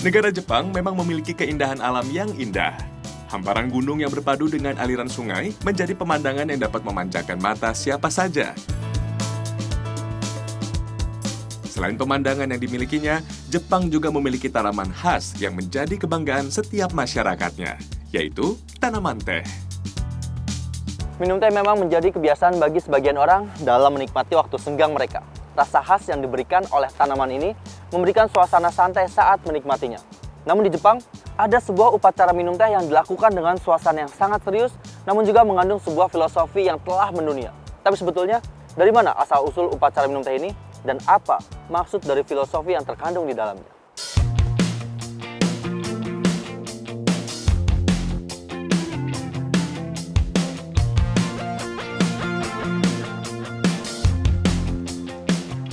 Negara Jepang memang memiliki keindahan alam yang indah. Hamparan gunung yang berpadu dengan aliran sungai menjadi pemandangan yang dapat memanjakan mata siapa saja. Selain pemandangan yang dimilikinya, Jepang juga memiliki tanaman khas yang menjadi kebanggaan setiap masyarakatnya, yaitu tanaman teh. Minum teh memang menjadi kebiasaan bagi sebagian orang dalam menikmati waktu senggang mereka. Rasa khas yang diberikan oleh tanaman ini memberikan suasana santai saat menikmatinya. Namun di Jepang, ada sebuah upacara minum teh yang dilakukan dengan suasana yang sangat serius, namun juga mengandung sebuah filosofi yang telah mendunia. Tapi sebetulnya, dari mana asal-usul upacara minum teh ini? Dan apa maksud dari filosofi yang terkandung di dalamnya?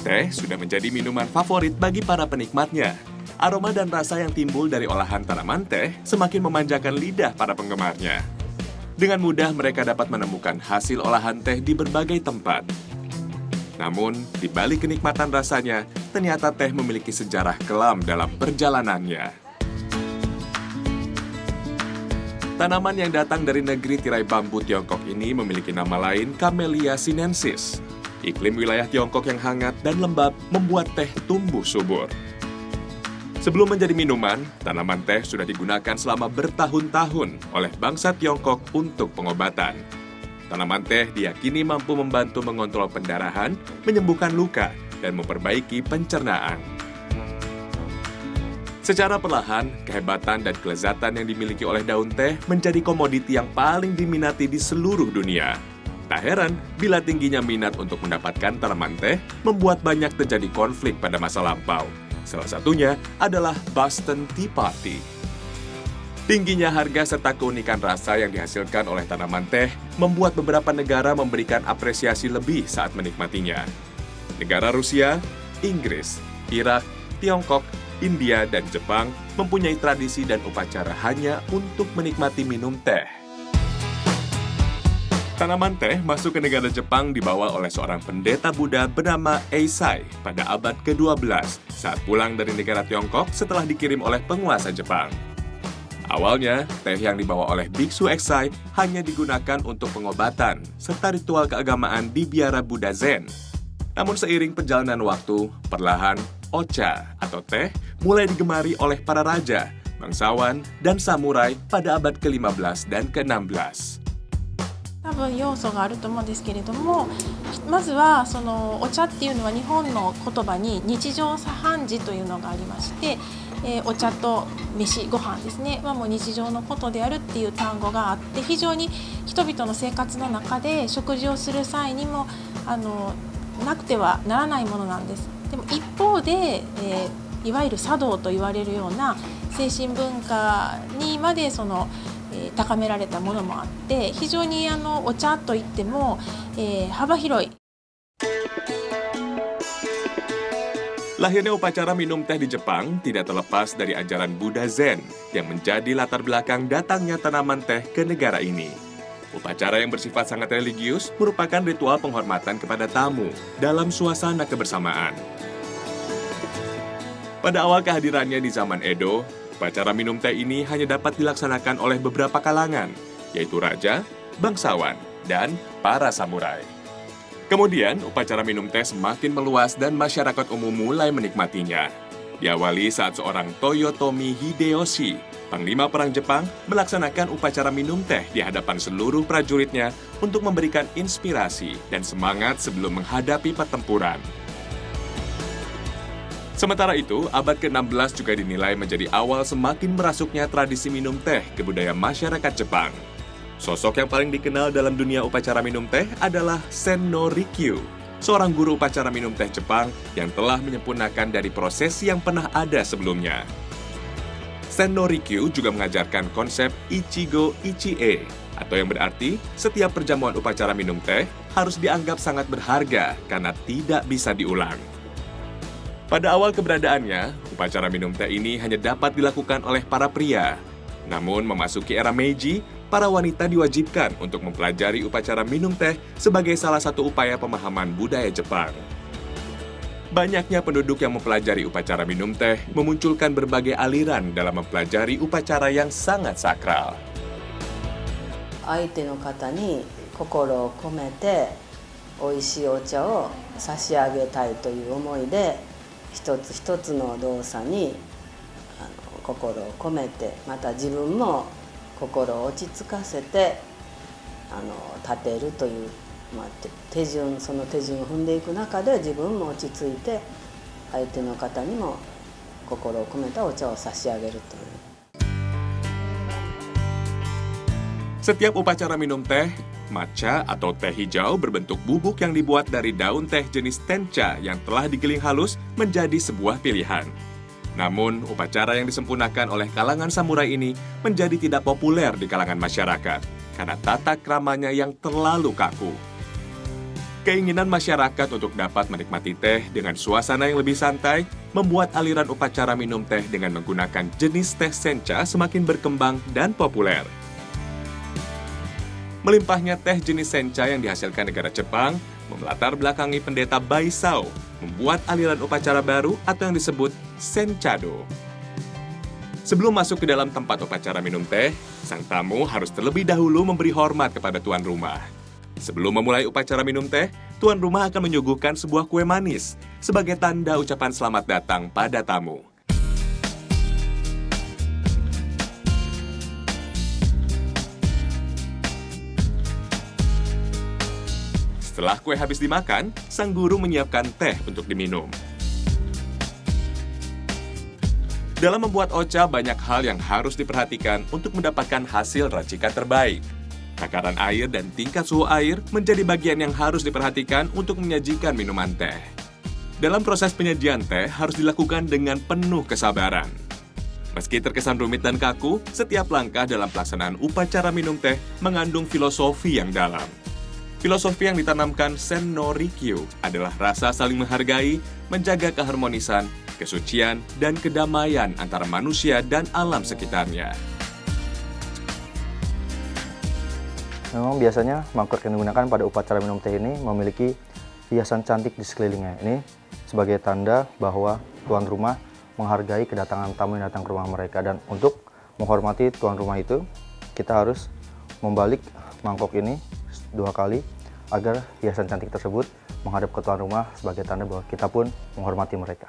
Teh sudah menjadi minuman favorit bagi para penikmatnya. Aroma dan rasa yang timbul dari olahan tanaman teh semakin memanjakan lidah para penggemarnya. Dengan mudah mereka dapat menemukan hasil olahan teh di berbagai tempat. Namun, di balik kenikmatan rasanya, ternyata teh memiliki sejarah kelam dalam perjalanannya. Tanaman yang datang dari negeri tirai bambu Tiongkok ini memiliki nama lain Camellia sinensis. Iklim wilayah Tiongkok yang hangat dan lembab membuat teh tumbuh subur. Sebelum menjadi minuman, tanaman teh sudah digunakan selama bertahun-tahun oleh bangsa Tiongkok untuk pengobatan. Tanaman teh diyakini mampu membantu mengontrol pendarahan, menyembuhkan luka, dan memperbaiki pencernaan. Secara perlahan, kehebatan dan kelezatan yang dimiliki oleh daun teh menjadi komoditi yang paling diminati di seluruh dunia. Tak heran bila tingginya minat untuk mendapatkan tanaman teh membuat banyak terjadi konflik pada masa lampau. Salah satunya adalah Boston Tea Party. Tingginya harga serta keunikan rasa yang dihasilkan oleh tanaman teh membuat beberapa negara memberikan apresiasi lebih saat menikmatinya. Negara Rusia, Inggris, Irak, Tiongkok, India, dan Jepang mempunyai tradisi dan upacara hanya untuk menikmati minum teh. Tanaman teh masuk ke negara Jepang dibawa oleh seorang pendeta Buddha bernama Eisai pada abad ke-12 saat pulang dari negara Tiongkok setelah dikirim oleh penguasa Jepang. Awalnya, teh yang dibawa oleh Biksu Eisai hanya digunakan untuk pengobatan serta ritual keagamaan di biara Buddha Zen. Namun seiring perjalanan waktu, perlahan ocha atau teh mulai digemari oleh para raja, bangsawan, dan samurai pada abad ke-15 dan ke-16. 多分要素があると思うんですけれども、まずはそのお茶っていうのは日本の言葉に日常茶飯事というのがありまして、お茶と飯ご飯ですねはもう日常のことであるっていう単語があって、非常に人々の生活の中で食事をする際にもなくてはならないものなんです。でも一方で、いわゆる茶道と言われるような精神文化にまで高められたものもあって、非常にお茶といっても、幅広い。 Lahirnya upacara minum teh di Jepang tidak terlepas dari ajaran Buddha Zen yang menjadi latar belakang datangnya tanaman teh ke negara ini. Upacara yang bersifat sangat religius merupakan ritual penghormatan kepada tamu dalam suasana kebersamaan. Pada awal kehadirannya di zaman Edo, upacara minum teh ini hanya dapat dilaksanakan oleh beberapa kalangan, yaitu raja, bangsawan, dan para samurai. Kemudian, upacara minum teh semakin meluas dan masyarakat umum mulai menikmatinya. Diawali saat seorang Toyotomi Hideyoshi, Panglima Perang Jepang, melaksanakan upacara minum teh di hadapan seluruh prajuritnya untuk memberikan inspirasi dan semangat sebelum menghadapi pertempuran. Sementara itu, abad ke-16 juga dinilai menjadi awal semakin merasuknya tradisi minum teh ke budaya masyarakat Jepang. Sosok yang paling dikenal dalam dunia upacara minum teh adalah Sen-no Rikyu, seorang guru upacara minum teh Jepang yang telah menyempurnakan dari proses yang pernah ada sebelumnya. Sen-no Rikyu juga mengajarkan konsep Ichigo Ichie, atau yang berarti setiap perjamuan upacara minum teh harus dianggap sangat berharga karena tidak bisa diulang. Pada awal keberadaannya, upacara minum teh ini hanya dapat dilakukan oleh para pria. Namun memasuki era Meiji, para wanita diwajibkan untuk mempelajari upacara minum teh sebagai salah satu upaya pemahaman budaya Jepang. Banyaknya penduduk yang mempelajari upacara minum teh memunculkan berbagai aliran dalam mempelajari upacara yang sangat sakral. 相手の方に心を込めて美味しいお茶を差し上げたいという思いで一つ一つの動作に心を込めて、また自分も心を落ち着かせて立てるという、その手順を踏んでいく中で自分も落ち着いて相手の方にも心を込めたお茶を差し上げるという。 Setiap upacara minum teh, matcha atau teh hijau berbentuk bubuk yang dibuat dari daun teh jenis tencha yang telah digiling halus menjadi sebuah pilihan. Namun, upacara yang disempurnakan oleh kalangan samurai ini menjadi tidak populer di kalangan masyarakat karena tata kramanya yang terlalu kaku. Keinginan masyarakat untuk dapat menikmati teh dengan suasana yang lebih santai membuat aliran upacara minum teh dengan menggunakan jenis teh sencha semakin berkembang dan populer. Melimpahnya teh jenis sencha yang dihasilkan negara Jepang melatar belakangi pendeta Baisao membuat aliran upacara baru atau yang disebut senchado. Sebelum masuk ke dalam tempat upacara minum teh, sang tamu harus terlebih dahulu memberi hormat kepada tuan rumah. Sebelum memulai upacara minum teh, tuan rumah akan menyuguhkan sebuah kue manis sebagai tanda ucapan selamat datang pada tamu. Setelah kue habis dimakan, sang guru menyiapkan teh untuk diminum. Dalam membuat ocha, banyak hal yang harus diperhatikan untuk mendapatkan hasil racikan terbaik. Takaran air dan tingkat suhu air menjadi bagian yang harus diperhatikan untuk menyajikan minuman teh. Dalam proses penyajian teh harus dilakukan dengan penuh kesabaran. Meski terkesan rumit dan kaku, setiap langkah dalam pelaksanaan upacara minum teh mengandung filosofi yang dalam. Filosofi yang ditanamkan Sen no Rikyu adalah rasa saling menghargai, menjaga keharmonisan, kesucian, dan kedamaian antara manusia dan alam sekitarnya. Memang biasanya mangkuk yang digunakan pada upacara minum teh ini memiliki hiasan cantik di sekelilingnya. Ini sebagai tanda bahwa tuan rumah menghargai kedatangan tamu yang datang ke rumah mereka. Dan untuk menghormati tuan rumah itu, kita harus membalik mangkok ini 2 kali agar hiasan cantik tersebut menghadap ke tuan rumah sebagai tanda bahwa kita pun menghormati mereka.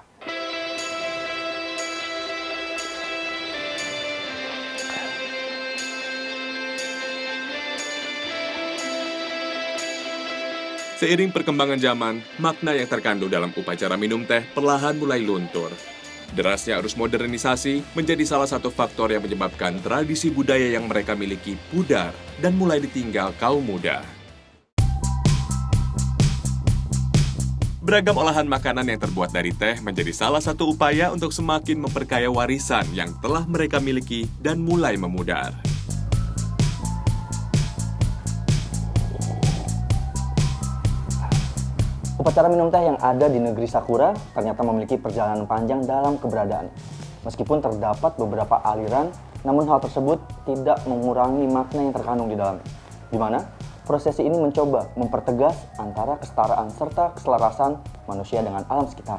Seiring perkembangan zaman, makna yang terkandung dalam upacara minum teh perlahan mulai luntur. Derasnya arus modernisasi menjadi salah satu faktor yang menyebabkan tradisi budaya yang mereka miliki pudar dan mulai ditinggal kaum muda. Beragam olahan makanan yang terbuat dari teh menjadi salah satu upaya untuk semakin memperkaya warisan yang telah mereka miliki dan mulai memudar. Upacara minum teh yang ada di negeri Sakura ternyata memiliki perjalanan panjang dalam keberadaan. Meskipun terdapat beberapa aliran, namun hal tersebut tidak mengurangi makna yang terkandung di dalamnya. Di mana prosesi ini mencoba mempertegas antara kesetaraan serta keselarasan manusia dengan alam sekitar.